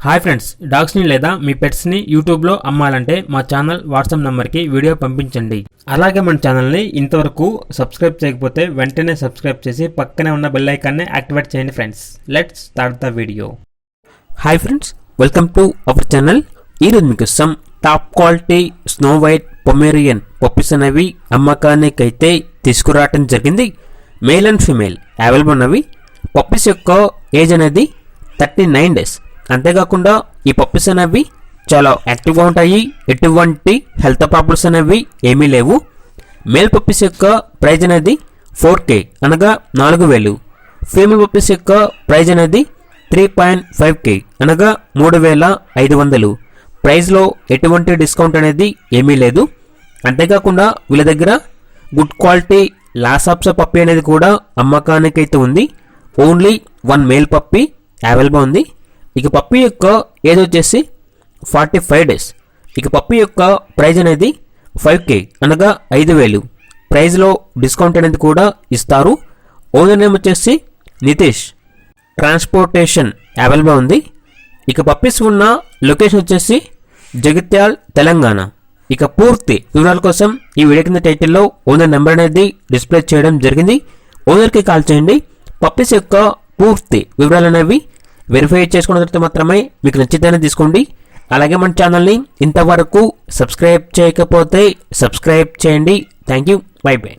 Hi friends, డాగ్స్ని లేదా మీ పెట్స్ని యూట్యూబ్లో అమ్మాలంటే మా ఛానల్ వాట్సాప్ నెంబర్కి వీడియో పంపించండి. అలాగే మన ఛానల్ని ఇంతవరకు సబ్స్క్రైబ్ చేయకపోతే వెంటనే సబ్స్క్రైబ్ చేసి పక్కనే ఉన్న బెల్ ఐకాన్ని యాక్టివేట్ చేయండి friends. Let's start the video. Hi friends, welcome to our channel. ఈరోజు మీకు some top quality snow white Pomeranian puppies అనేవి అమ్మకానికి అయితే తీసుకురావటం జరిగింది. మేల్ అండ్ ఫీమేల్ అవైలబుల్ ఉన్నవి. పప్పీస్ యొక్క ఏజ్ అనేది 39 days. అంతేకాకుండా ఈ పప్పీస్ అనేవి చాలా యాక్టివ్గా ఉంటాయి. ఎటువంటి హెల్త్ ప్రాబ్లమ్స్ అనేవి ఏమీ లేవు. మేల్ పప్పీస్ యొక్క ప్రైజ్ అనేది 4K అనగా 4000. ఫీమేల్ పప్పీస్ యొక్క ప్రైజ్ అనేది 3.5K అనగా 3500. ప్రైజ్లో ఎటువంటి డిస్కౌంట్ అనేది ఏమీ లేదు. అంతేకాకుండా వీళ్ళ దగ్గర గుడ్ క్వాలిటీ లాసాప్సా పప్పీ అనేది కూడా అమ్మకానికి అయితే ఉంది. ఓన్లీ 1 మేల్ పప్పీ అవైలబుల్ ఉంది. ఇక పప్పీ యొక్క ఏజ్ వచ్చేసి 45 days. ఇక పప్పీ యొక్క ప్రైజ్ అనేది 5K అనగా 5000. ప్రైజ్లో డిస్కౌంట్ అనేది కూడా ఇస్తారు. ఓనర్ నేమ్ వచ్చేసి నితీష్. ట్రాన్స్పోర్టేషన్ అవైలబుల్ ఉంది. ఇక పప్పీస్ ఉన్న లొకేషన్ వచ్చేసి జగిత్యాల్, తెలంగాణ. ఇక పూర్తి వివరాల కోసం ఈ వీడియో కింద టైటిల్లో ఓనర్ నెంబర్ అనేది డిస్ప్లే చేయడం జరిగింది. ఓనర్కి కాల్ చేయండి. పప్పీస్ యొక్క పూర్తి వివరాలు అనేవి వెరిఫై చేసుకున్న తర్వాత మాత్రమే మీకు నచ్చితేనే తీసుకోండి. అలాగే మన ఛానల్ని ఇంతవరకు సబ్స్క్రైబ్ చేయకపోతే సబ్స్క్రైబ్ చేయండి. Thank you. By by.